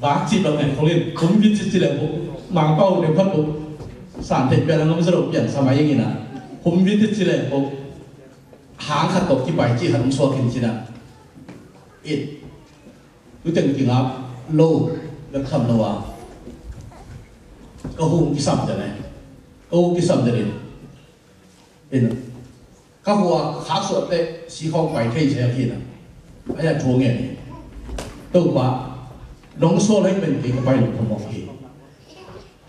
vác chỉ bằng này không lên cũng biết chỉ là bộ mang bao để phát bộ sản phẩm bên nó mới rồi biển sao mấy như nào không biết chỉ là bộ hàng khát tộcที่ไปที่หันสวกินที่นั่นอิดรู้จักจริงครับโลแล้วคำนวณก็หุ่นกิสัมจะไหนก็หุ่นกิสัมจะเด่นเป็นก็หัวขาสวดเลยสีข้องไปเที่ยวเชียร์ที่นั่นไอ้ยังชัวร์เงี้ยตัวบ้าน้องโซ่ให้เป็นเด็กไปหลุดพมอกที่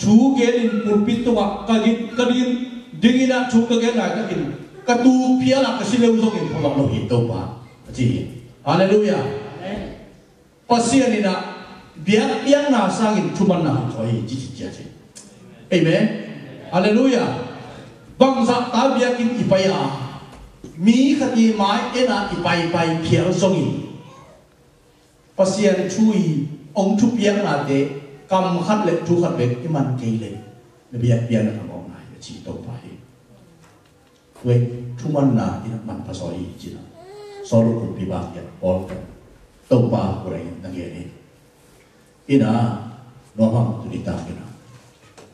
ชูเกลินปุปิตัวกันดิ้งนะชูกเกลินไหนก็กินกระตูเพียร์ก็สิเลวส่งอินพมอกเราหินตัวบ้าจริงฮาเลลูยาปัสเซียนี่นะเบียร์ยังน่าสร้างอินชุมันน่าช่วยจิตใจเองเอเมนฮาเลลูยาบางสักตาเบียร์กินอีไปอ่ะมีคดีหมายเอ็น่ะอีไปเพียร์ส่งอินปัสเซียนช่วยองค์ชุบเบียร์น่ะเด็กกำขัดเล็กทุกขัดเล็กที่มันเกยเลยเบียร์น่ะทำออกไหนจีโตไปเว้ยทุกวันน่ะที่มันภาษาอีจีน่ะสรุปคุณพิบัติอย่างพอกันตัวป่าอะไรนั่นเองอินะน้องตุนิตาอินะ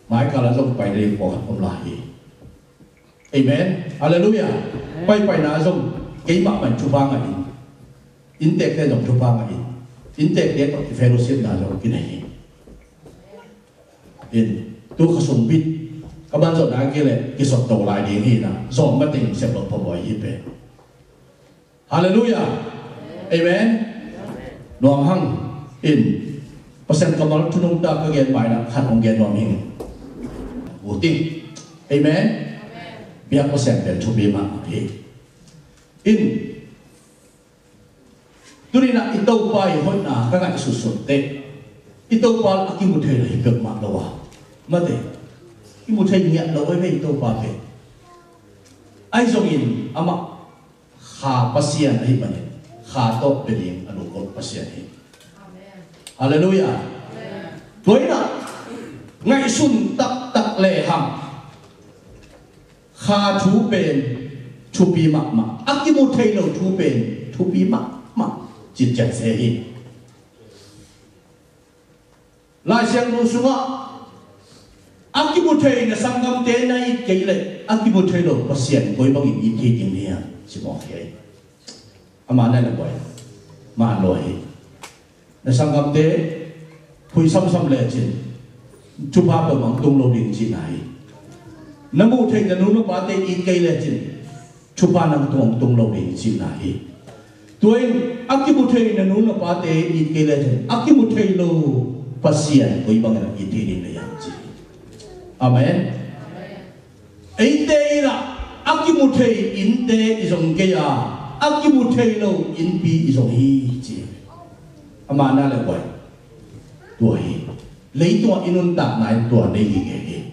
หมายการเราไปเรียนบอกผมลายเอเมนฮาเลลูยาไปนะส่งเกี่ยมันชุบางอันอินเตกเตส่งชุบางอันอินเตกเตต่อที่เฟโรซินนะส่งกินอะไรอินตัวขสมบิดกำลังส่งอะไรกันเลยกิสตโตลายดีนี่นะส่งมาติงเสพพบอยยี่เป็นฮาเลลูยาเอเมนน้องหังอินเปอร์เซ็นต์กำลังทุนงตาก็เกินไปนะขัดองเกินน้องหิงวูติเอเมนเบียร์เปอร์เซ็นต์เป็นชุบบีมาอินตัวนี้นะอิตาไปคนน่ะก็ง่ายสุดๆเด็กอิตาไปอากิมุเทเลยเกิดมาแล้ววะมาเด็กอิมุเทเนี่ยเราไม่อิตาไปเป็นไอ้ส่งอินอามาขาปัสเซียนไอ้มันขาโตเป็นยังอนุกรปัสเซียนฮาเลลูยาด้วยนะไงสุนตักเลหังขาชูเป็นชูปีมะอากิมุเทเราชูเป็นชูปีมะจิตใจเสียลายเสียงรู้สึกว่าอากิมุเทนะสังกัมเตนัยเกลอากิมุเทเราปัสเซียนบ่อยบางอีกทีจริงเนี่ยสิบอกให้อามานั่นแหละบ่อยมาลอยในสังกัมเตคุยซ้ำๆเลยจินชุบภาพแบบมังตุงโลดินจินไหนน้ำมูเทนนู้นปาเตอีเกลจินชุบภาพนังตุงโลดินจินไหนตัวเองอากิมุเทนนู้นปาเตอีเกลจินอากิมุเทโลปัสเซียนคุยบางอีกทีนี่เลยยังจิอาเมนไอเตยละอากิมุเทอินเตอิสงเกียอากิมุเทโลอินปีอิสงฮีจิอามานั่นแหละบ่อยตัวเองเลยตัวอินุนตักนายตัวในอีกเอง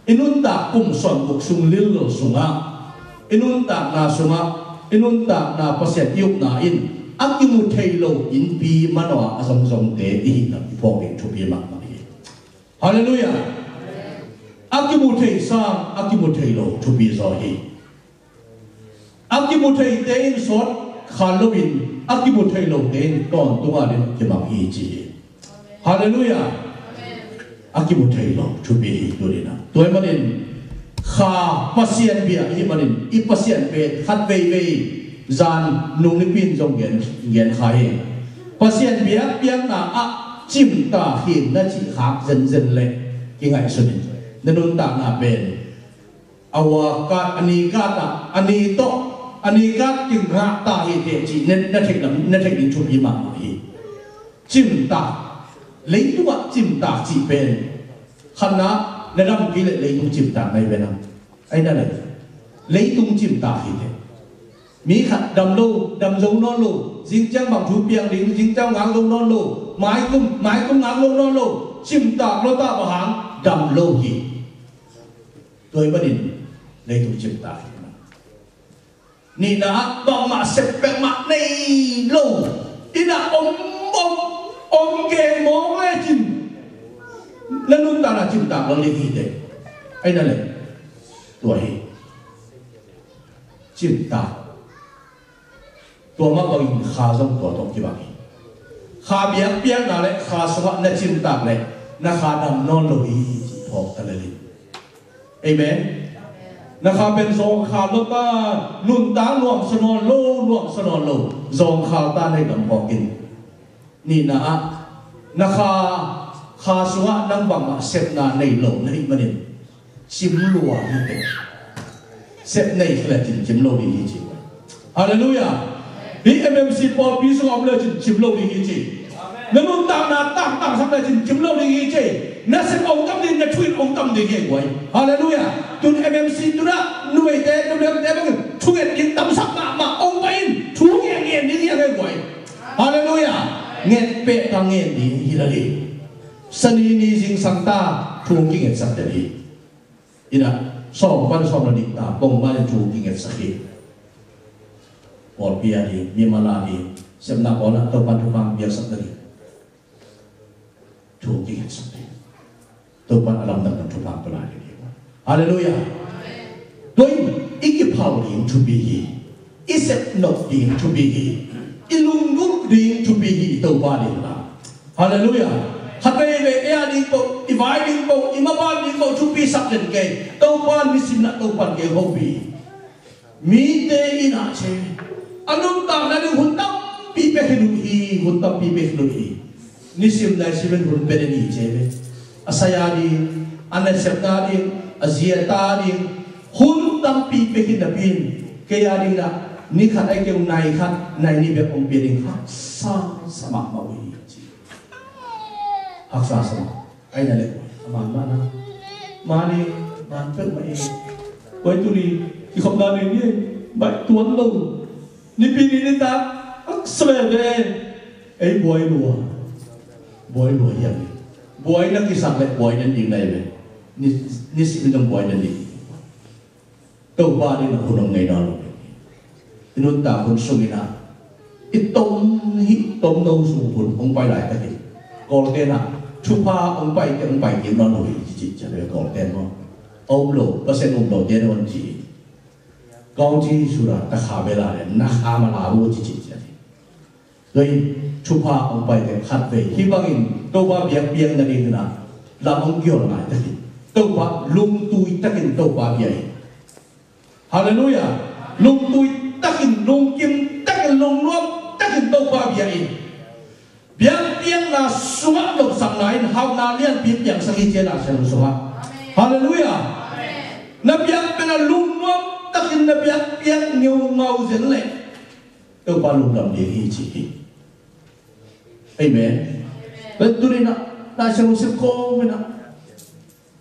อินุนตักกุมส่วนบุกสุงลิลโลสุงะอินุนตักนาสุงะอินุนตักนาปัสเซียยุกนาอินอากิมุเทโลอินปีมันว่าอสมสมเตอีนับพวกเองชุบีมากมาฮาเลลูยาอากิมุเทสามอากิมุเทโลชุบีซอฮีอากิมุเทเตนสดคาร์ลวินอากิมุเทโลเตนตอนตัวเด่นจะมาฮีจีฮาเลลูยาอากิมุเทโลชุบีตัวนี้นะตัวมันเองข้าปัสเซียนเบียอีมันเองอีปัสเซียนเป็นขัดเวจานนุ่งนิพินจงเงียนขายปัสเซียนเบียเปียงน่ะอะจิมตาหินนั่นจีขาเซนเลยยังไงสุดนั่นนุ่นตาหน้าเป็นอวกาศอันนี้กาตาอันนี้โตอันนี้กาจิงรักตาหินเดจีนั่นเทคนิคชุบยิมาฮีจิมตาเลยตัวจิมตาจีเป็นขณะในรำกิเลเลยตุงจิมตาในเวลาไอ้นั่นเลยเลยตุงจิมตาหินมีขัดดำลูดำลงนอนลูจิงจังบังชูเปียงดิงจิงจังงางลงนอนลูไม้กุ้มงางลงนอนลูชิมตากโลตาบะหางดำโลหีโดยประเด็นในถูกชิมตานี่นะบังมาเสพแปงมาในโลอีน่ะอมเกมองเลยจิมแล้วนุ่นตาละชิมตากเราเรียกฮีเดไอ้นั่นเลยตัวฮีชิมตาตัวมาบางขาส่งตัวตรงที่บางข khá biếc biếc nào đấy khá số na chim tạc này na khá đầm non lôi thọ ta lên amen na khá bên zong khá lô ta nun ta luồng sân lô zong khá ta này đầm họ kinh ni na khá số nang bằng mà xếp na này lỗ này mà nên chim lùa như thế xếp này là chim lô đi gì hallelujah đi MMC Paul ví dụ ông là chim lô đi gì nếu muốn tạm sang là chim lô đi gì nó sẽ ông tâm đi nó chui ông tâm đi cái quay hallelujah tuần MMC tuần đó nuôi thế nó được thế bằng chui cái tâm sắc mà ông bay chui nghe đi cái quay hallelujah nghe pe càng nghe đi là đi sân đi sinh sang ta chui kinh nghiệm sắc đi ina som là đi ta bông ban chui kinh nghiệm sắc đi Paul bia đi Mimala đi xem nào có là tàu ban bia sắc đi chui kinh nghiệm sắc đi Tuhan alam dan Tuhan pelari. Hallelujah. Tuhan iki powering to be he. Isep not being to be he. Ilungun being to be he. Tuhan lah. Hallelujah. Hapai ve ea ding ko, ivai ding ko, imaban ding ko to be sabden ke. Tuhan misim nak Tuhan ke hobi. Mite ina che. Anum tam na ding huntam pipe hiduhi, huntam pipe hiduhi. Nisim na simen hun pedeni che. Asayadi, anaseptadi, aziatadi, huntam pipekin napin, kaya di na nikhat ay kung naikhat, nainibig ang piling haksa sama mawi. Haksa sama, ay nalik, amana, mani, manpel mai, kau itu ni, ikut dari ni, baik tuan lo, ni pilih ni tak, aksebe, boy luar yang ni. Boy na kisah lek boy dan ding lai be ni si minang boy dan ding tau ba ni na hunong ngai dalo inun ta hun sungina itom no sung hun ong pai lai ta ki kol te na chupa ong pai ki non hoi ji cha be kol te no om lo percent om lo te no ji kong ji sura ta kha be la le na kha ma la wo ji cha rồi chupa ông bay để khát về hy vọng in tôi qua biếng là đi nữa làm ông kiểu lại tất nhiên tôi qua lung tui tất nhiên tôi qua biếng hallelujah lung tui tất nhiên lung kim tất nhiên lung luông tất nhiên tôi qua biếng là suốt lục sẵn này hao na liên biếng sang khi chế là sẽ suốt hallelujah na biếng là lung luông tất nhiên na biếng nhiều ngầu diễn lệ tôi qua lung đầm địa hi chỉ amen. Betul ni nak solusi kau mana?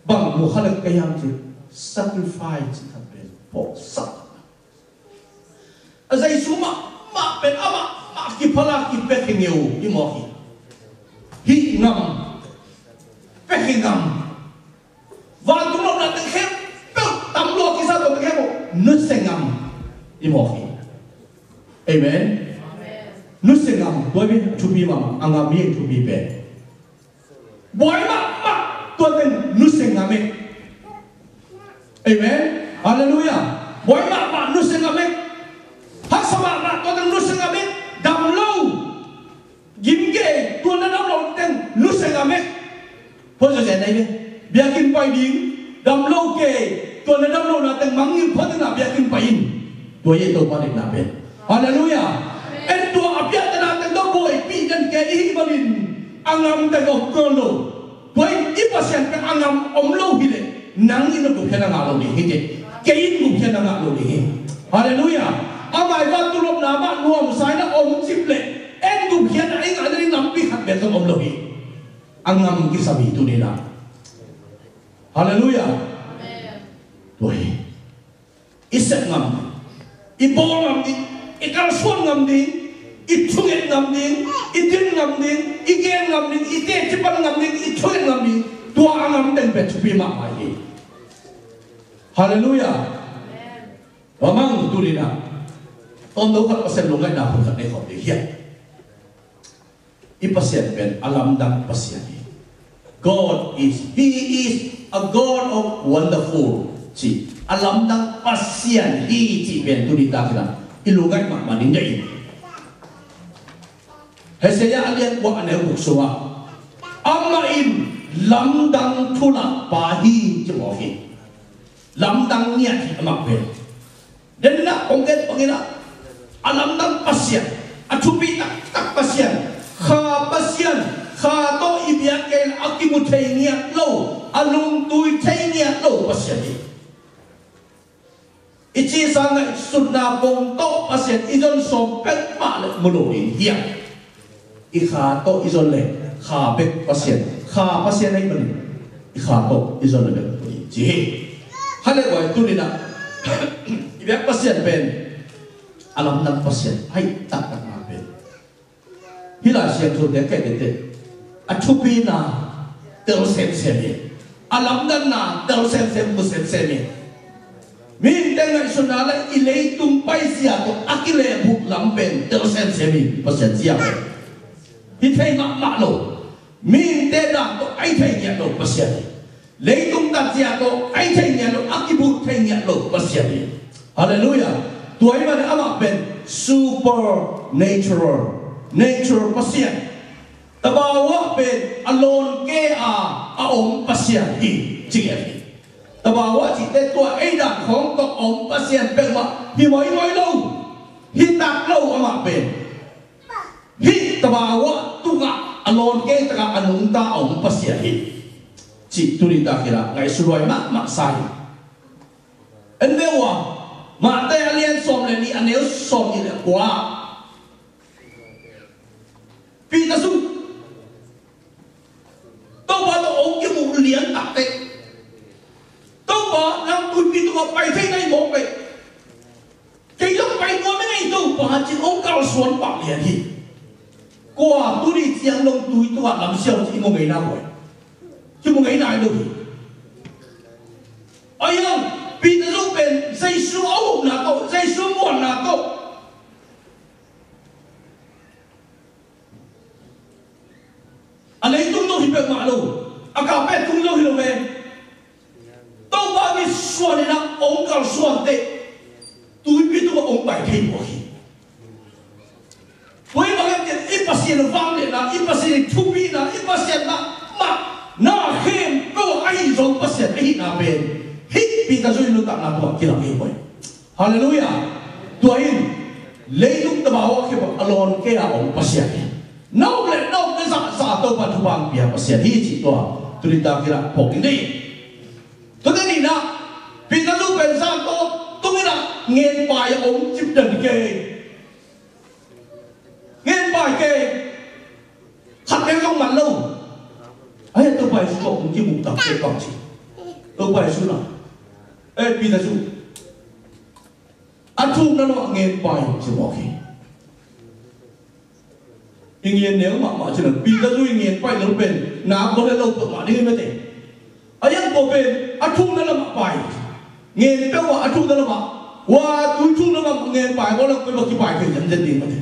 Bang muhalak kayang je sacrifice happen poksa. Azai suma mak pen ama mak kipala kipet hingeu imohi. Hi ngam. Wan tu nak tenghem, tamlo kisah tu tenghem nusengam imohi. Amen. Nusengam, boy bin cubi mam, angam ye cubi be. Boy mak, tuan nusengam me. Amen. Hallelujah. Boy mak nusengam me. Hak sama mak tuan nusengam me. Damlo, gimge tuan damlo ten nusengam me. Poso je nai be. Biakin pai ding, damlo ke tuan damlo na ten mangin poten na biakin pain. Tuan ye tu panik na be. Hallelujah. Ento apiat na tendo boy pidan ke ibalin angam tendo kolo boy ipasyan ka angam omlo hile nang ino ko phena ngalo ni hije kein ko phena ngalo ni hallelujah amai ba tulop na ba nuam sai na om siple en ko phena ai ngalo ni nampi khat be so omlo hi angam ki sabi tu ni na hallelujah amen boy iset ngam ibol ngam ni ikal suan ngam ni itungit ngam ni itin ngam ni igen ngam ni ite cipan ngam ni itungit ngam ni tua ngam ten bet pi ma mai hallelujah amen amang tulina tondo ka pasal lungai na pun ne ko dia ipasyan ben alam dan pasyan God is he is a God of wonderful si alam dan pasyan he si ben tulita kana ilungai mak manin dai hay sẽ ya liên qua anh cuộc sống ama in lam dang thula pahi chứ bỏ gì lam dang niat thì mặc về đến na ông kết bằng na alam dang pasien achupi tak pasien kha pasien kha to ibiak ken akimuthei niat lo alung tui thei niat lo pasien ichi sangai sunna bong to pasien izon som pek ma le muloin hiang i kha to izon le kha pek pasien ai bani i kha to izon le bani ji hale wai tunina ibiak pasien ben alam dang pasien hai tak ma ben hila sian thu de ke de achupi na tel sem sem alam dang na tel sem sem mu sem sem min dengan sunala ilay tumpay siya to akile buk lampen tel sem semi pasien siya hitay makmalo min teda to ay tay niya lo pasien lay tumtat siya to ay tay niya lo akibut tay niya lo pasien hallelujah tuay man ama ben supernatural nature pasien tabawa ben alone ke aong pasien hi chigel tabawa chỉ để tua ấy đã không có ông pasien bên mà hi mới nói lâu hi tạc lâu mà bên hi tabawa tu ngã alon ke ta anung ta ông pasien hi chỉ tu đi ta kira ngày suruai mak sai anh biết wa mà tay alien som lên đi anh nếu som như là quá vì ta su tao bảo tao ông cái mục liền tạc tệ tao bảo làm tôi biết tao phải thế này một vậy cái lúc phải nói mấy ngày tao bảo chỉ ông cao xuân bảo liền đi qua tôi đi giang đông tôi làm sao chỉ một ngày nào vậy chứ một ngày nào đâu ai không vì tao lúc bên dây số ấu là tao dây số muộn là tao anh ấy tung đâu thì việc mà đâu à cả bé tung đâu thì đâu về tao bảo đi xuân này là ông cao xuân tệ tôi biết tôi ông bài thêm một khi với mà em nhận ít bác sĩ là vang lên là ít bác sĩ là thu vi là ít bác sĩ là mà na khem có ai rồi bác sĩ ấy là bên hít vì ta rồi nó tặng là tôi kia là cái vậy hallelujah tôi lấy lúc tao bảo khi mà alone cái là ông bác sĩ nấu lên nấu cái啥都把土邦别不写一起做，对你当起来跑进去，tôi thấy gì đó, vì nó lúc bên sang tôi nghĩ là nghe bài ông chụp đần kề, nghe bài kề, hạt cái không mặt lâu, ấy tôi bài số ông chỉ một tập cái còn gì, tôi bài số nào, ấy vì là số, anh thu nó nghe bài chỉ bỏ khi tuy nhiên nếu mà chỉ là vì cái duy nhiên quay lớn bền nào có thể lâu tự mà đi mới thể ấy anh có bền anh thu nó là mặc bài nghiền béo mà anh thu nó là mặc và tôi thu nó là nghiền bài có là cái một cái bài thì dẫn đến tiền mà thể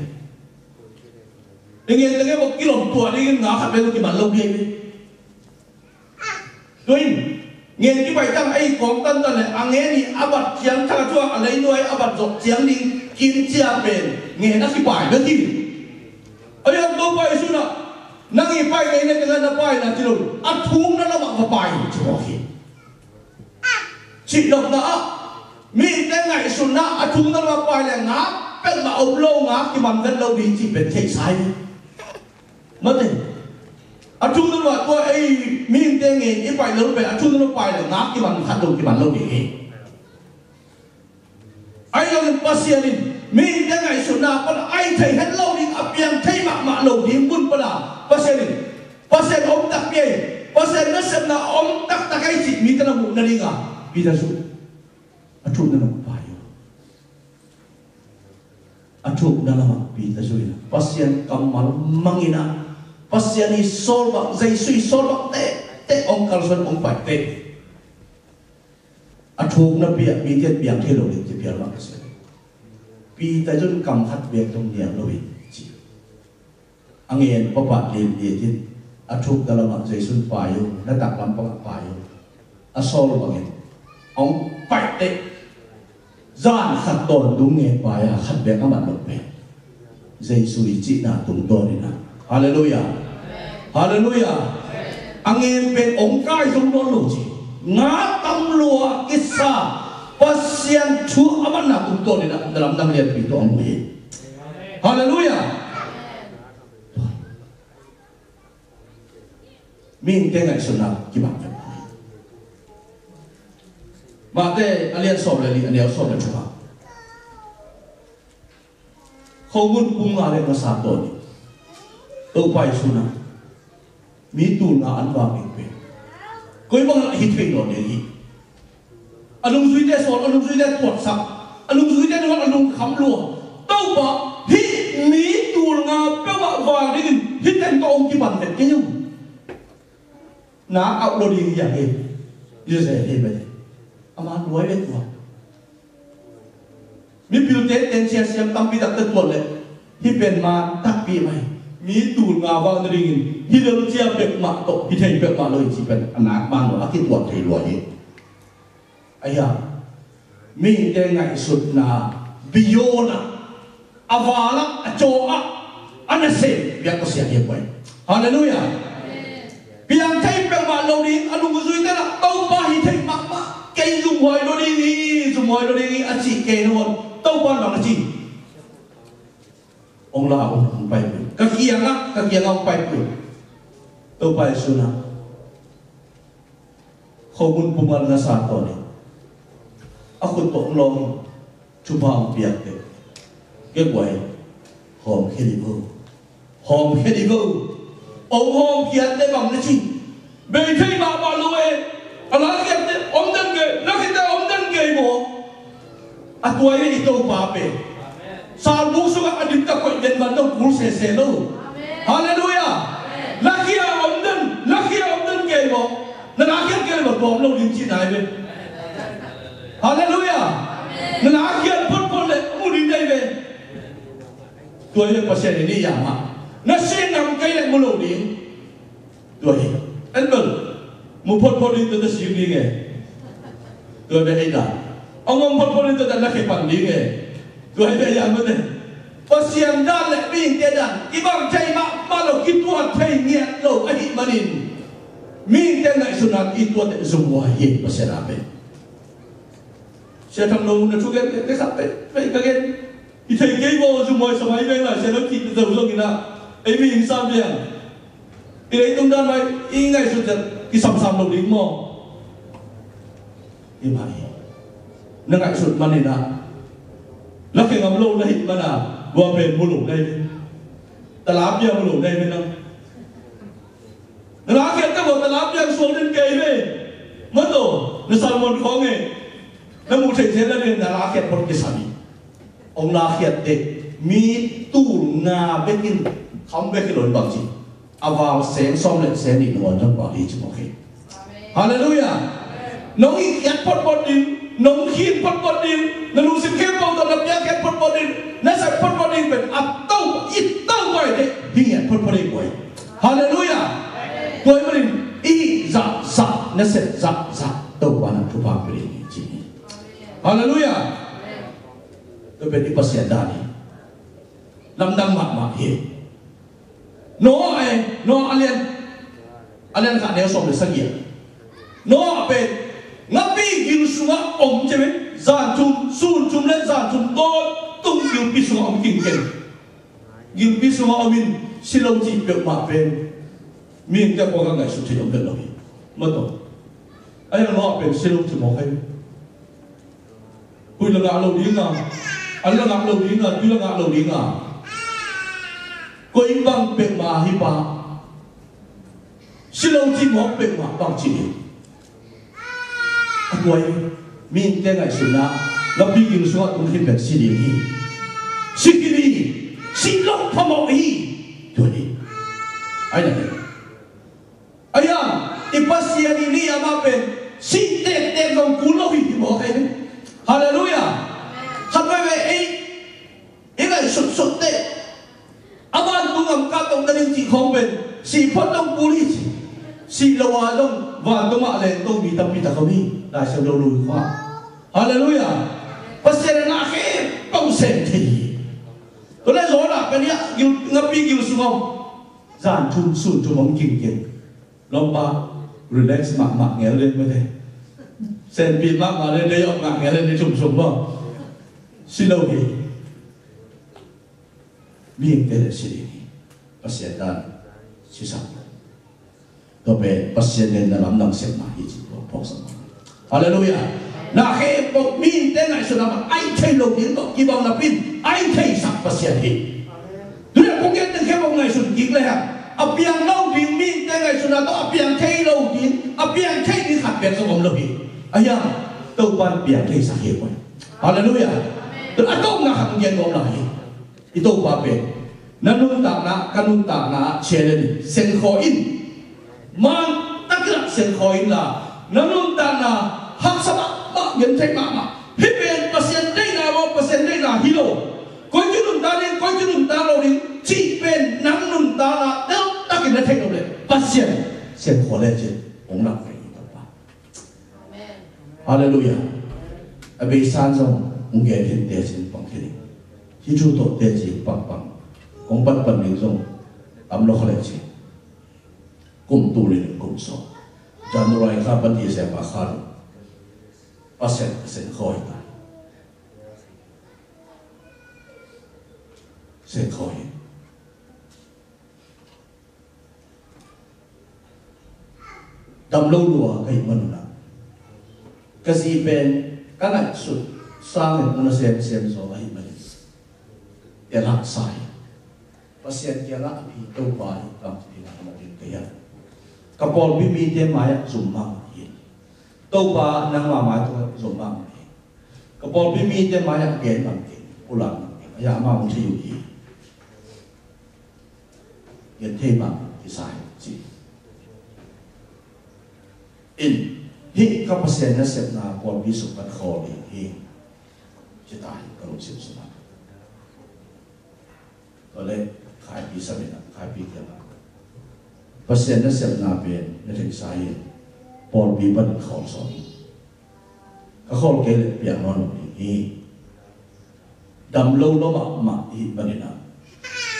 tuy nhiên cái một cái lồng tua đi ngã hạt bên cái bản lâu kia tuy nghiền cái bài tăng ấy còn tân tân này anh nghe đi áp bật chiang thang chua anh lấy nuôi áp bật dọc chiang đi kim chia bền nghiền nó cái bài nó gì ayam tu pai suna nangi pai kai ne dengan na pai na tilu athum na lama ma pai choki chỉ độc na mi te ngai suna athum na lama pai la nga pe ma om lo nga ki man kan lo di chỉ ben thei sai mất đi athum na lama ko ai mi te ngai i pai lo pe athum na lama pai la nga ki man khat lo ki man lo di ai lo pasien mình đang ngày xuân nào còn ai thấy hết lâu đi ấp em thấy mạ lâu đi muốn bữa pasien ông đặc biệt pasien nó xem là ông đặc cái gì mình cái nào muốn đi à vì là શું athum na phải athum na lama vì là શું pasien kamal mangina pasien ni sol bak zai sui sol bak te ông kalson ông phải te athum na bia mi tiet biang thelo ni ti biang bak se vì tại chúng cầm hạt việc trong nhà nó bị chịu anh em có bạn liền địa trên anh chụp đó là bạn dây xuân bài yêu đã đặt làm bằng bài yêu anh sol bằng em ông phải đấy gian khát tồn đúng nghe bài khát việc các bạn đọc về dây suy chỉ là tụng to đi nào Hallelujah. Hallelujah. Anh em bên ông cái giống đó luôn chứ. Ngã tâm lùa cái xa pasien chúa aman na cũng tôi này dalam năm lihat itu ông ấy. Hallelujah. Mình cái ngày xuân nào kí bằng vậy. Mà thế alien sổ lại anh em sổ lại chúa. Không muốn cùng ngài lên nó sát tôi. Tôi phải xuân nào. Mi tu ngã ăn vào mình. Coi bằng lại hít thình đó để đi. Anh duy thế sốt, anh duy thế tuột sắc, anh duy thế nó anh khám lùa. Đâu mà hít mi tu ngã béo bạc vàng đi hít tên có ông kia bằng hết cái nhung. Ná áo đồ đi dạng gì, như thế thế vậy. Ama đuổi về tuột. Mi biểu tế tên xe xem tâm bị đặt tên tuột lệ, hít bên mà tắc bị mày. Mi tu ngã vàng đi hít đơn chia bẹt mạ tổ, hít thành bẹt mạ lời chỉ bẹt anh ác ban nó cái tuột thì lùa gì. Ayah, mình đây ngày suốt na biona, avala, achoa, anase, biar kau siap dia buat. Hallelujah. Biar thay bang mak lo ni, anu guzui tak nak tahu bahi thay mak mak, kay zoom hoy lo ni, aci kay non, tahu pan bang aci. Ông la ông bay pun, kaki yang ông bay pun, tahu bay suna. Kau pun pumal ngasat ni. Aku tolong long cuba biar cái quầy hòm khedigo ông hòm kia để bằng cái gì về khi mà luôn anh nói kia để ông dân kề nó khi ta ông dân kề bộ à tuổi này tôi bà bề sao lúc xuống anh đi ta quậy đến mà đâu cũng sẽ đâu hallelujah là khi ông dân kề bộ nó là kia mà bom lâu đến chi này vậy. Hallelujah. Nên akhir pun le mudi dai be. Tuai le pasal ini ya ma. Na sen nam kai le mulo di. Tuai. Enbel. Mu pon di tu siu ni nge. Tuai be ida. Ông pon di tu la ke pan di nge. Tuai be ya ma de. Pasal dan le bing te dan. Ibang chai ma lo ki tuan thai ngiat lo ai manin. Min te ngai sunat itu te zumwa ye pasal abe. Sẽ thằng nông nó chú cái sắp vậy cái thì thầy cái vô dùng mọi số máy bên lại sẽ nó thịt dầu cho người ta ấy vì sao vậy thì đấy tung đan vậy ý ngày xuất hiện cái sầm lồng đính mò như vậy nó ngại sụt mà này nè nó cái ngầm lâu đây mà nè vừa về mua lủng đây ta làm bia mua lủng đây bên đâu nó lá kia các bộ ta làm bia xuống đến cây về mất rồi nó sao một khó nghề nó muốn thấy thế là nên là lá khét một cái sami ông lá khét để mi tu nga bên kia không bên cái lối bằng gì à vào sáng xong lại sáng đi ngồi trong bảo đi chứ một khi hallelujah nông ý khét pot đi nông khiên pot đi nó luôn xin khét bao giờ làm khét pot đi nó sẽ pot đi bên áp tàu ít tàu vậy đấy hiện pot đi vậy hallelujah tôi mới ý dạ nó sẽ dạ tàu qua năm thứ ba về đi hallelujah. Tôi bên đi pasien đàn đi, làm đăng mặt hiền. Nó alien cả đeo xong được sang hiện. Nó bên ngắp đi gil xuống ông chứ mấy, giàn chum lên giàn chum to tung gil pi xuống ông kinh kinh. Gil pi xuống ông min xin lâu chỉ việc mà bên miền cái qua ngày xuất hiện ông gần rồi, mất rồi. Anh nó bên xin lâu chỉ một hay. Tôi là ngã lâu đi ngà, anh là ngã lâu đi ngà, tôi là ngã lâu đi ngà. Có im bằng bệ mà hi ba, xin lâu chỉ một bệ mà bằng chỉ. Anh quay, mình cái ngày xuân na, nó bị kinh xuống cũng khi bệ xí đi, xí đi, xí lâu thầm mạo hi, thôi đi. Anh này, anh à, ipasian ini ama bệ, xí tệ dòng cú lâu hi thì bỏ cái đấy. Hallelujah. Sampai vậy cái sụt tệ. Aman tu ngam ka tong daling chỉ không bên, si phật tong police, si lawa dong và tu mạ lên tu bị ta kami, đại sang lâu lùi qua. Hallelujah. Pasal nak ke kau sen thì. Tôi nói rõ là cái này ngập bị kêu xuống không. dàn chung sụn chung mong kinh kinh long ba relax mặc mặc nghe lên mới thế sen pin mặc mà lên đây ông mặc nghe lên đây chung chung không xin lỗi đi miếng thế là gì đi bác sĩ đàn chỉ sao tôi về bác sĩ nên là làm năng xem mà gì chỉ có bỏ xong hallelujah na khi một miếng thế này số nào anh thấy lâu tiếng đó kỳ vọng là pin anh thấy sắp bác sĩ đi tôi đã có nghe từng khi một ngày sụn kínเลยฮะapiang lâu tiếng miếng thế này số nào đó apiang thấy lâu tiếng apiang thấy tiếng hạt biệt trong vòng lâu đi ayah tôi quan apiang thấy sao hiểu vậy hallelujah tôi đã có ngã hàng nhân ngọc lại itu apa nanun takna kanun takna chelen sen khoin man takra sen khoin là nanun takna hak sama ma nhân thấy ma hiben pasien đây là bao pasien đây là hilo coi chú nun ta lên coi chú nun ta lâu đi chỉ bên nanun ta là đâu ta cái này thấy đâu đấy pasien sen khoin lên chứ ông làm cái gì đó hallelujah abi san song ông nghe thiên địa trên bằng thiên khi chú tổ tế chỉ bằng bằng ông bắt bằng những dòng ấm lo khởi chỉ cùng tu luyện cùng so cho nó lại khá bắt đi xem bà khá được bắt sẽ khỏi ta sẽ khỏi đâm lâu đùa cái mình là cái gì bên cái này sụt sang thì nó xem rồi cái mình để làm sai pasien kia là bị đâu phải làm gì là một cái gì các bạn bị mi thế mà dùng mang gì đâu phải năng làm mà thôi dùng mang gì các bạn bị mi thế mà cái làm gì u làm gì ya mà không chịu gì nhận thêm mà cái sai gì in hi các pasien nó sẽ là còn bị sụp bật khó đi hi chỉ tại các lúc chịu sụpก็เลยขายปีสมัยนั้นขายปีเดียวกันเปอร์เซ็นต์นั้นเสพนาเป็นในถึงสายปอนบีบันเขาสอนก็เขาเกลี่ยเปลี่ยนนอนอย่างนี้ดำlâu nó màอีบันนี้นะ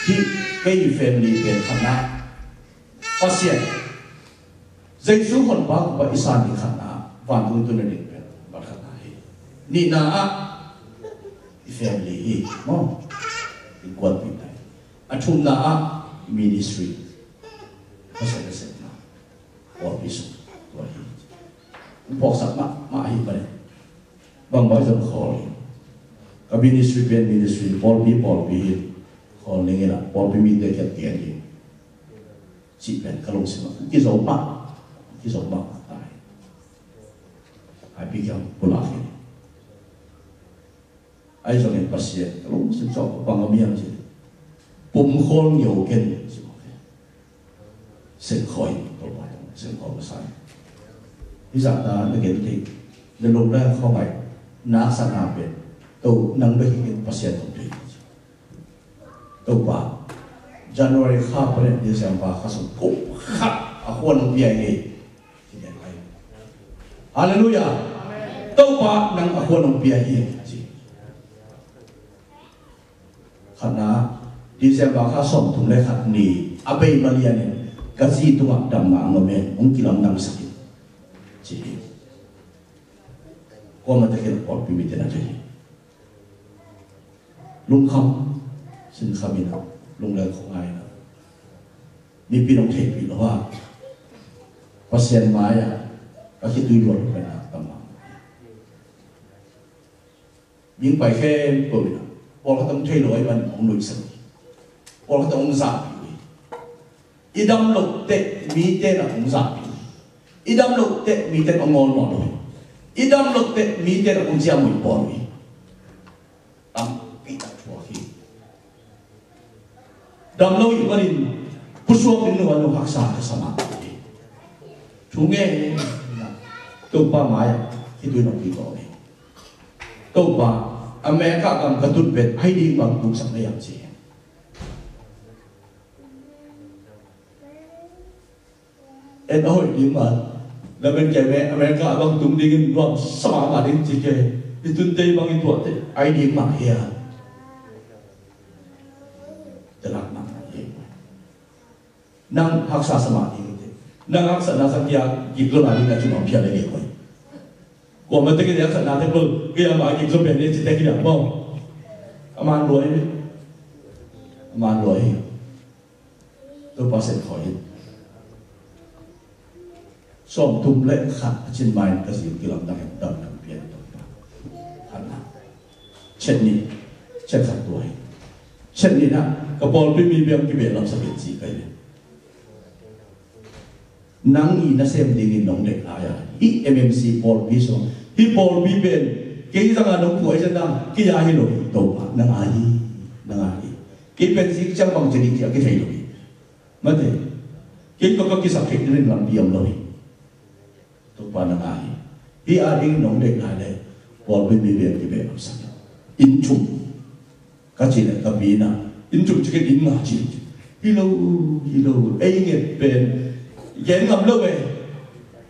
ที่เกี่ยวแฟมิลี่เป็นขนาดเปอร์เซ็นต์ใจสู้คนบ้างว่าอิสานที่ขนาดวันตัวตัวนึงเป็นบัตรขนาดนี่นะแฟมิลี่มั้งเป็นคนปีไหนachum na ministry pasal na or bisu to hi pok sak ma hi pare bang bai jam khol ka ministry pol bi khol ne ngela pol bi mi de ka tian hi chi pen ka long sima ki zo ma tai ai bi kyam pula hi ai zo ne pasien ka long sim zo bang amiam chi bùm khôn nhiều kinh sinh khói tôi nói sinh khói của sai ví dụ ta nó kiến thì nên lúc đó không phải nã sang nào biệt tôi nâng với cái pasien tổng thủy tôi bảo January khá bởi vì December khá sống cũng khá ở khuôn bia nghề thì nhận hay hallelujah tôi bảo nâng ở khuôn bia nghề khá ná December khá sống thùng lệ khát nì abe malia nè cái gì tôi mặc đầm mạng mà mình ông kia làm nằm sakit chỉ qua mà thấy cái bọn bị thế nào vậy lung không xin khám mình nào lung lại không ai nào mi pi nông thể pi lo ha pasien mai à các cái tuy luật phải là tầm mạng những bài khen của mình bọn các tâm thay đổi mình ông nuôi sinh hoặc là ông già bị idam lục tệ mi tệ là ông già bị idam lục tệ mi tệ ông ngon mỏ rồi idam lục tệ mi tệ là ông già mùi bỏ rồi tam bị đặt chùa khi đam lâu như vậy pusuo bên ngoài nó hắc sa cái sama chú nghe tôi ba mai khi tôi nói gì đó tôi ba America cầm cái tụt biệt hay đi bằng tụt sang đây làm gì em nói gì mà là bên kẻ mẹ America bằng tung đi cái loạn sao mà đến gì kì đi tuân tây bằng cái tuổi thì ai đi mà hiểuจะรักมันเอง nang haksa sama ni nang haksa na sakya giklo na ni ka chuma phia le ko ko ma te ki haksa na te ko ki ma giklo pe ni chi te ki la mo aman loi to pa se khoi som tum le khat chin mai ka si ki lam dang dam dam pia to pa ana chen ni chen sa toi chen ni na ka bol pi mi bem ki be lam sa ki chi kai nang i na sem ding in nong dek aya i mmc bol pi so hi bol pi ben ke jang a nong puai chen dang ki ya hi lo to pa nang ai ki pen si chang bang cheni ki ki thei lo ma de ki ko ki sa thek ni lam biam lo to pa nang ai hi a ding nong dek ai le bol pi mi ben ki be lam sa in chung ka chi le ka bi na in chung chi ke in na chi hi lo ai nge ben yen ngam lo we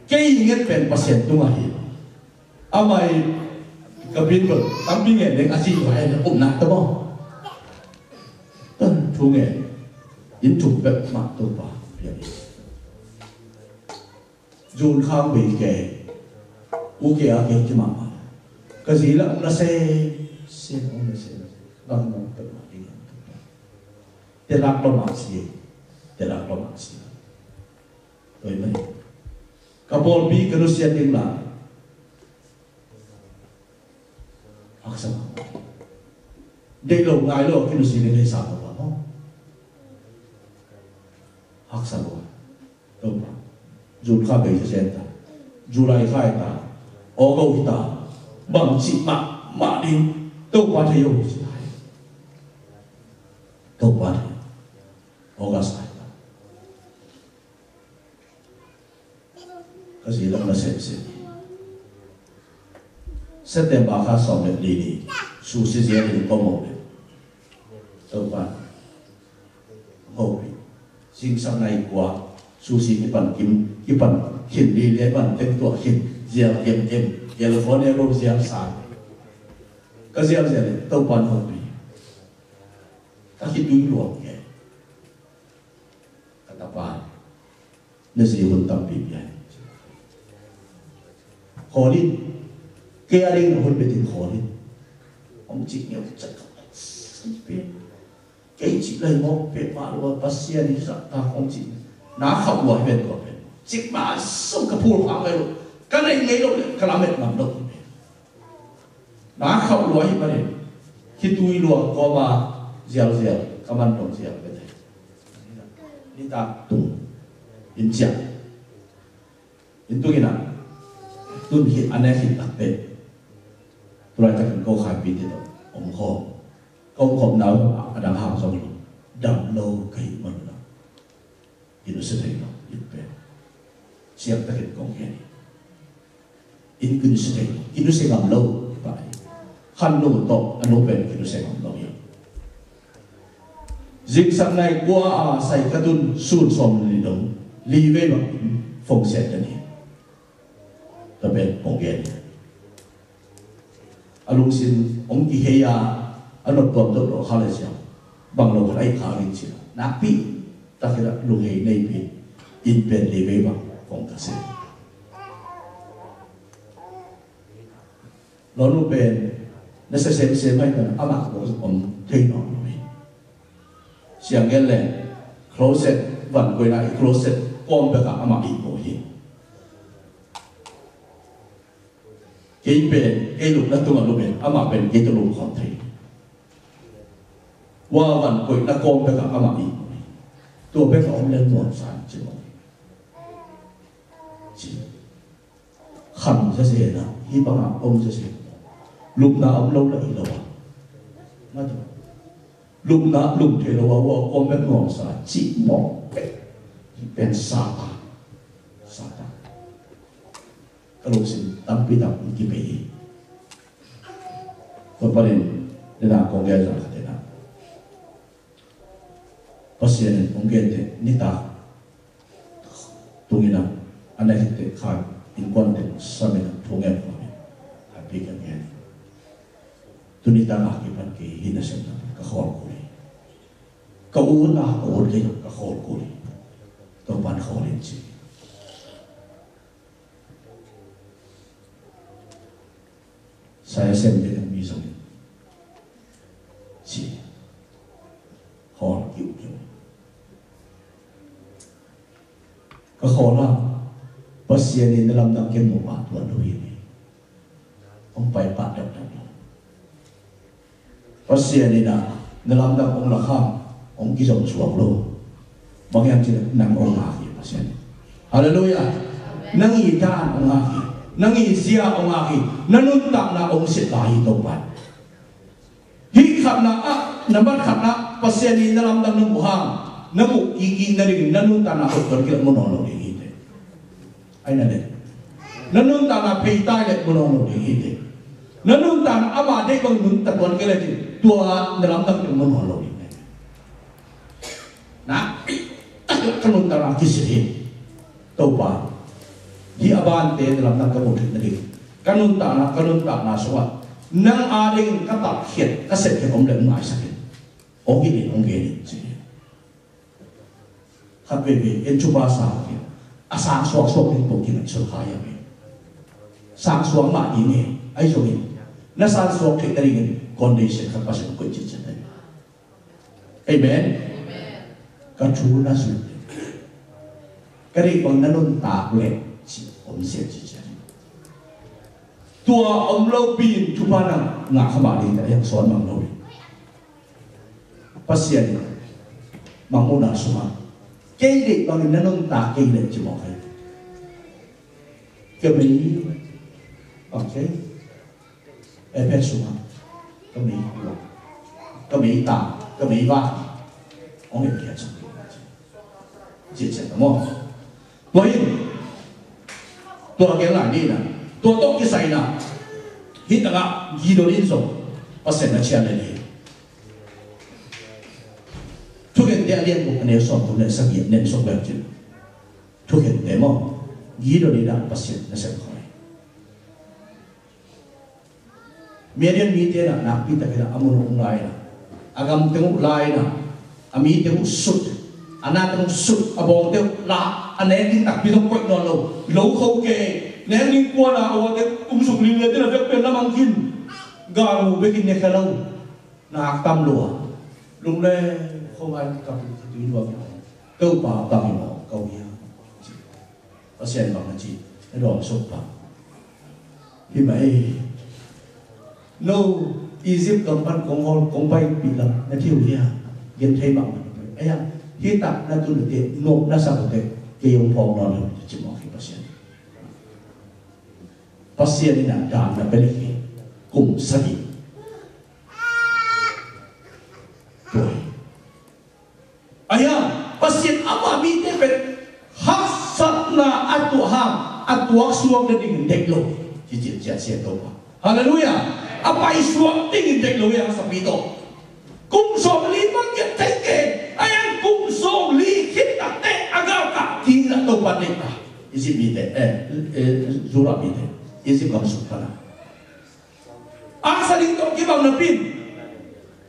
cái nghe bên pasien tu ngay, amai kabin bol, tapi nghe dengan asyik wahai nak tu boh, tu nghe, in tu bet mak tu bah, jadi, jun kham beri ke, uke ake cuma, kazilah se, bang tu lagi, terak lomasi, Oi mai. Kapol bi kerusian ding la. Aksa. Dei lo ngai lo kerusian ding sa ba no. Aksa lo. To ba. Ju kha be se ta. Julai khai ta. O go ta. Bang chi ma ding. To ba the yo. To ba. August. Kasi lang na sense. September ka sa mga lini, susi siya rin po mo. So pa, hobi, singsang na ikwa, susi ipan hindi lepan tekto hin, siya California ko siya sa. Kasi siya rin, taupan hobi. Kakituin luwag niya. Katapan, nasihon tampib yan. Kholin, kaya rin ang hulbetin kholin. Ang chik niya, kaya chik lang mo, maluwa, pasya ni sa takong chik. Nakakawah ben ko. Chik masong kapul ka ngayon. Kanay ngayon, kalamet ng lok. Nakakawah pa rin. Hituwi luwa, koma, ziyal, kamandong ziyal. Nita, tung, insiya. Intungin na. Tuân hiện anh em hiện đặc biệt, tôi lại cần câu khai bí tiết ủng hộ, câu khổng nào đang học xong rồi, đầm lâu cái mà nó, thì nó sẽ thấy nó ít bé, xem ta hiện công hiện, in cứ sẽ thấy, in nó sẽ làm lâu vậy, khăn lâu to, anh lâu bền thì nó sẽ làm lâu nhiều. Dịch sang này qua say các tuân xuân xòm lì đông, lì về bằng phong xét cho nên. Tập bên bóng biển, anh xin ông kỳ hay anh nói tuần đó nó khá là sao, bằng lòng cái khá là sao, nát bị, ta cái đó lùng hay này bị, in bên lì về bằng phong cả xe, nó lúc bên nó sẽ xem mấy cái ám ảnh của ông thấy nó rồi, xem cái này closet vẫn quay lại closet quan về cả ám ảnh của gì. Cái bên cái lúc đó tôi mà lúc bên, ama bên cái tôi lúc còn thấy, quaวันquậy nó con với cả ama đi, tôi biết ông lên một sản chứ không, chỉ khẩn sẽ gì nào, hy vọng ông sẽ gì, lúc nào ông lâu lại lâu, nói chung, lúc nào lúc thì lâu qua con biết một sản chỉ một bên sa ta. Kalau sin tapi tak kipi, kemudian dia kau gaya jangan dia, pasien mungkin ni tak tunggu nak, anda kita kah inkuan dia sampai tunggu apa, tapi kan dia, tu ni tak nak kipan ke hina sen, kahor kuli, kau nak kahor ke kahor kuli, chứ saya xem đến mi giống chỉ họ chịu chịu có khó lắm bác sĩ này nó làm đăng kiểm một bát tuần đôi này ông phải bắt được bác sĩ này nó làm đăng ông là kham ông ký dòng xuống luôn bác em chỉ nằm ông ngã gì bác sĩ hallelujah nang ita ông ngã gì nang isia ông ngã gì nanun tak na ông sẽ lại đâu bạn hi khát na number khát na bác sĩ này nó làm đăng nông hàng nông mục ý na đi nanun tak na ông còn kia muốn nói gì ai nè nanun tak na pay tay lại muốn nói gì thế nanun tak na ama đây bằng nun tak còn kia là gì tua nó làm đăng muốn nói gì na kanun tak na kisih tau ba hi aban te dalam nak kabut nadi kanun tak na suat nang ading kata khiat kaset ke om le mai sakit ogi ni khat ve en chuba sa ke asa suak ni pok ki so khaya be sang suak ma ni ne ai so ni na san suak ke tari ni condition khat pas ko chi chen amen ka chu na su cái này bằng nanun ta lệ chỉ ông sẽ chỉ cho tua ông lâu pin chụp anh ngã khăm bà đi tại em xóa bằng lâu pasien bằng môn nào số cái này bằng nanun ta cái lệ chỉ một cái cái mình ok em biết số cái mình ta cái mình va ông em kia xong chỉ chết đúng không vậy tôi cái lại đi nè tôi tốt cái say nè hít đã ghi đồ lên rồi bác sĩ nó chia lên đi thuốc hiện đại liên tục nếu sốt tôi lại xét nghiệm nên sốt bệnh chứ thuốc hiện đại mà ghi đồ đi đã bác sĩ nó sẽ khỏi miền Nam mi thế là nạp đi tại cái là amun ông lai nè agam tiếng lai nè ami tiếng sút anh đang sụt ở bồn tiêu là anh em đi tập đi đâu quậy nó lâu khâu kề ném đi qua là ở cái cung sụp lên tức là việc bên nó mang kinh gà mù bên kinh này khá lâu là tâm lùa lúc đây không ai cầm túi đuôi câu bảo cầm nó câu gì nó xem bằng cái gì nó đòn sụp vào thì vậy no Egypt cầm bắn công bay bị lật nó thiếu gì à hiện thấy bằng ấy à khi tập là tôi được tiền nộp là sao được cái ông phong nó là chỉ một cái pasien ini nak dah balik kum sadi tuh ayam pasien apa minta bet hasatna atuak suam dan ingin deklo cicit sia tahu haleluya apa isuak ingin deklo yang sapito kum som lima kita ke ayam kum som li kita te agak ka tidak tahu pandai isi minta zura minta isi kamu suka angsa ding tok kibang napin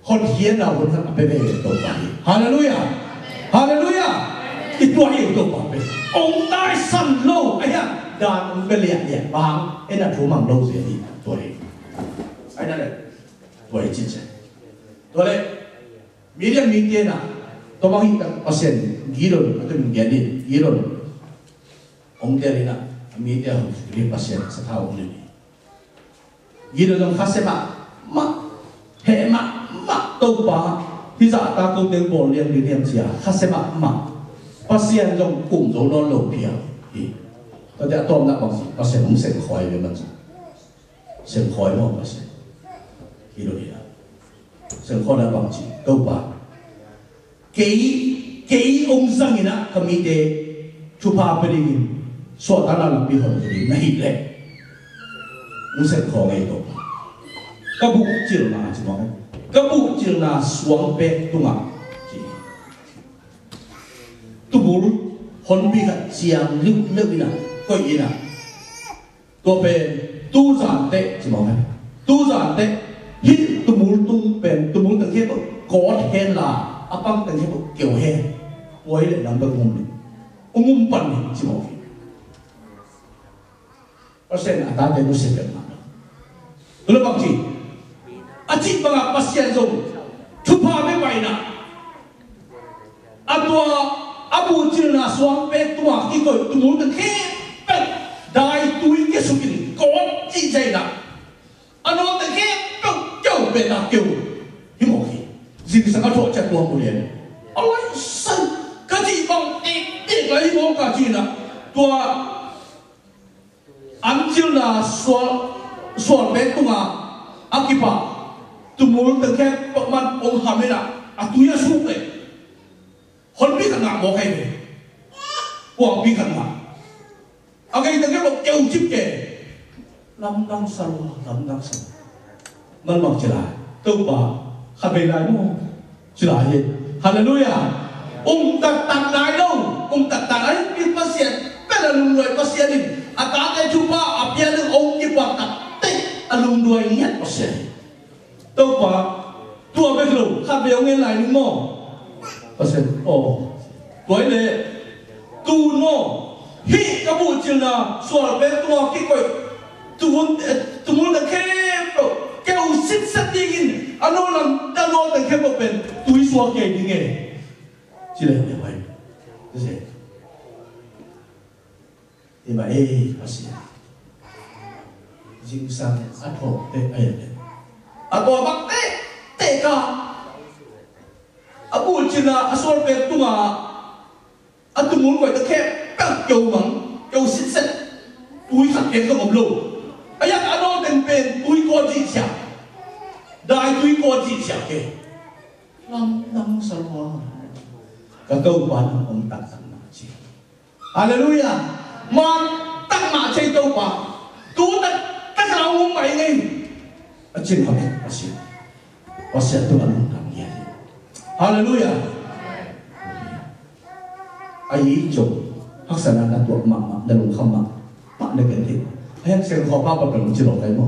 hon hian na hon apa be to pa haleluya haleluya itu ai to pa be ong tai san lo aya dan be lian lian bang ena thu mang lo se ni to ai ai na le to ai chi che to le medium media na to bang hi pasien giron to min gani giron ong dia na media ni pasien sa tao ni gino dong khasema ma he ma to pa hi za ta ko teng bol lian ni lian sia khasema ma pasien dong kum zo lo lo pia hi ta da tom na bang pasien ong sen khoi be man sen khoi mo pasien gino ni sen khoi na bang chi to pa kei ong sang ina kami te chupa pe ni so ta là bị hỏng thì này lệ nó sẽ khó ngay đó các bộ trưởng là chỉ nói các bộ trưởng là xuống bé tung à chỉ tu bố hôn bị hạt chiang lưu lưu đi nào coi gì nào tu bé tu giản tệ chỉ nói tu giản tệ hít tu bố tung bền tu bố từng cái có hen là áp băng từng cái kiểu hen quay lại làm bưng hồn umumpan ni si mo persen ata de no sepen ma lo bang chi achi banga pasien zo thupa me pai na atwa abu chilna swang pe tua ki ko tu de ke pe dai tui ke sukin ko chi jai na ano de ke to kyo pe na kyo hi mo ki jing sang a tho cha tua mo le alai san ka chi bang e lai mo ka chi na tua am chilna swal pe tua akipa tumul de ke man ong hamena atuya su pe hôn biết khăn ngạc một hay về quảng biết khăn ngạc ở đây cái một châu chip kề năm năm sau mình bằng chỉ lại tôi bảo khăn về lại đúng không chỉ lại gì hallelujah tặng lại đâu tặng ấy biết bác sĩ bây giờ lùng đuổi bác sĩ đi ta cái chú ba ở phía nước cái bạc tặng tết lùng đuổi nhất bác sĩ tôi bảo tôi biết rồi khăn về ông nghe lại đúng không persen tuổi này tu no hi các bộ trường là soal bên tua cái coi tu muốn được cái usit sát điên ano làm đau lo được cái bộ bên túi soal cái gì nghe chỉ là như vậy thế gì thì mà persen chính sang ăn hộ tệ ấy atau bak tệ cả abu china asol pe tunga atumun ko ta khe ka kyo mang kyo sit set tui khat ke ko ngom lo ayak ano den pen tui ko ji sia dai tui ko ji sia ke nam salwa ka câu quan ông tặng ma chi hallelujah man tặng ma chi câu qua tu ta lao ông mày ngay ở trên học có sẽ tu ăn hallelujah ai chung haksana na tu mama dalung khama pa na ganti ayan sel kho pa pa kan chilo kai mo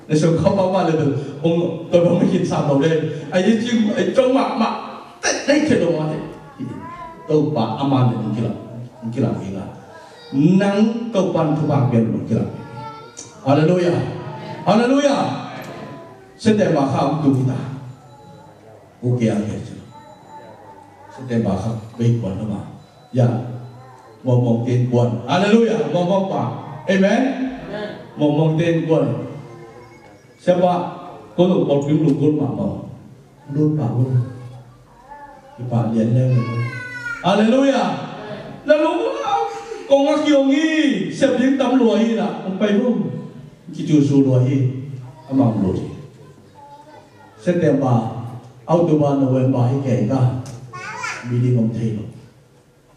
na sel kho pa pa le ông tôi không biết sao đâu đây ai chung ai trong ma đây thế đâu mà tôi pa aman ni kila kila nang câu pan thu bang bian kila hallelujah sen de ma kham tu ta ok anh em sẽ đem bà khắc về quần đó mà dạ mong tên quần hallelujah mong bà amen mong tên quần xem bà có được một tiếng lục côn mà luôn bà luôn thì bà liền lên hallelujah là lúc con ngắc kiều nghi xem tiếng tắm lùa hi là ông bay luôn chỉ chú su lùa hi ông mang lùa sẽ đem bà autobahn nó quen bài kể cả bị đi không thấy rồi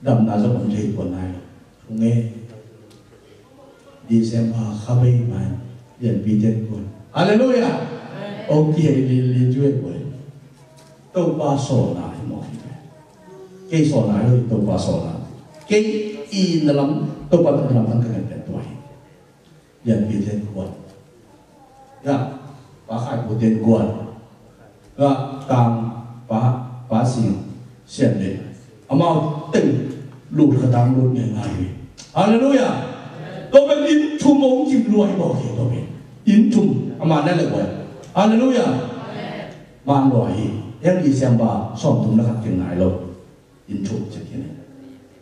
đầm đã cho không thấy quần này không nghe đi xem khá bây mà điện bị tên quần hallelujah ông kia liền chuyện quần tôi ba sổ lại mọi cái sổ lại thôi tôi ba sổ lại cái in lắm tôi ba làm thằng cái này tuổi điện bị tên quần dạ ba khai của tên quần và càng phá sinh hiện lên, amao từng lụt cái tang lụt ngày ngày, hallelujah, tôi bên in chum ông chim lùi bỏ kia tôi bên in chum, amaนั่นเลยvậy, hallelujah, mang lùi, yang đi xem bà xóm thùng nó khắc tiếng này rồi, in chum chắc cái này,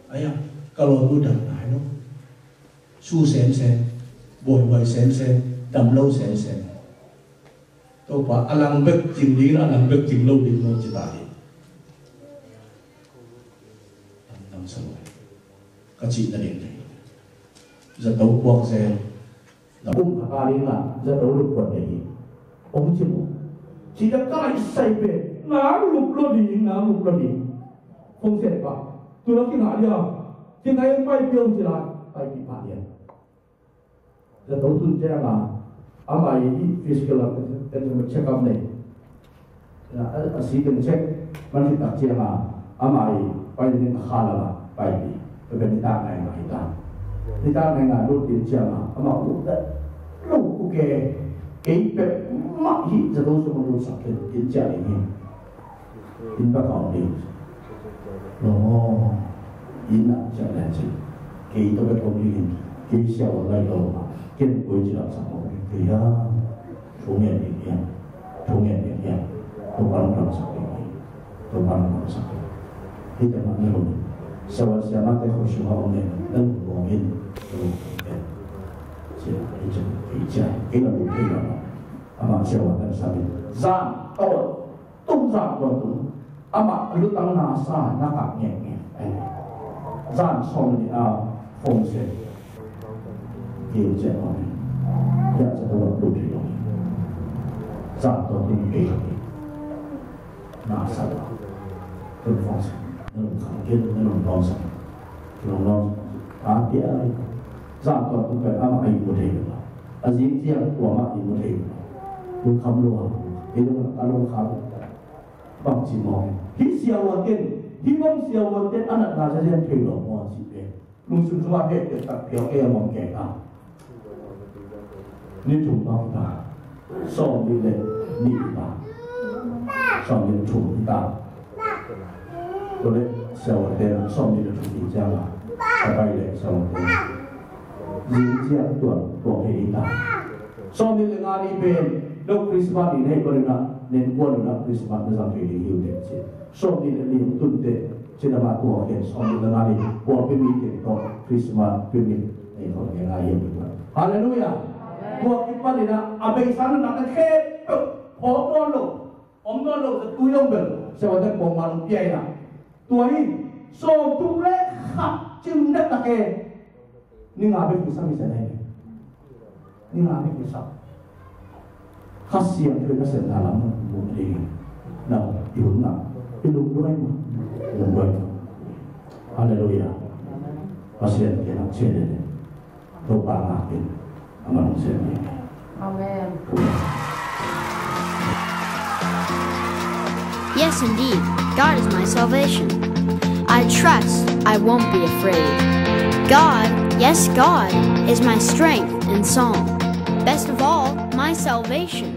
ấy à, kalau tôi đầm này nó, su xem, bồi xem, đầm lâu xem. Tôi bảo alang bek chim đi là alang bek chim lâu đi nó chỉ tại năm sau các chị đã đến đây giờ đấu quăng xe là cũng cả đi là giờ đấu được quần đấy ông chỉ đã cái say về ngã lục lo đi không thể bảo tôi nói cái ngã đi à cái ngày em bay tiêu chỉ lại bay bị phá điện giờ đấu tuần xe là ama ini physical dan check up ni. Na asikan check man kita cakap ama ini pai ni khala pai ni. Tapi kita ngai ngai lu tin cakap ama udah lu ke pe mak hi jatuh semua lu sakit tin cakap ini. Tin bakal ni. Oh, 因啊叫来住，佢都要講呢件，佢小來到嘛，見鬼知道什麼？佢啊，重演一樣，重演一樣，都把人講什麼？都把人講什麼？呢啲乜嘢路？小話小乜嘅好説話講嘅，能講嘅都嘅，即係呢種比較，幾個唔同啦。阿媽小話喺上面，山多東山多東，阿媽路當那山那個嘅。山上面啊，風聲，叫隻我哋，一直都落住落嚟，山多啲幾多嘢，嗱實話，都放聲，一路行緊，一路講聲，一路講啊啲啊，山多啲嘅啱啱係冇睇㗎啦，啊已經知我媽冇睇㗎啦，都冚路啊，你都一路行，放字幕，啲時候我見。希望小我哋安那那些人退落我這邊，弄出話嘅就特別嘅望嘅啊，你做到吧？上面嘅你吧，上面做唔到，嗰啲小我哋上面嘅做唔到嘛，拜拜咧小我哋，人家多起大，上面嘅亞利邊，到 Christmas 年係嗰啲啦，年過咗啦 Christmas 都上退嚟要點先。上面的年度的，即係話多嘅，上面的哪裡，我俾你哋講 Christmas 俾你哋講嘅啱嘢啦。哈利路亞！我一般嚟啦，阿伯山那個溪，好多路，咁多路就對用嘅，所以我哋講話路邊啦，對，上度咧合正得大嘅，你阿伯做啥嘢先嚟？你阿伯做啥？黑市人佢個成大諗冇理，嗱要嗱。Ilung doy mo, ilung doy mo. Hallelujah. Pasien kita cedera. Doa makin, aman sendiri. Amen. Yes, indeed, God is my salvation. I trust I won't be afraid. God, yes, God, is my strength and song. Best of all, my salvation.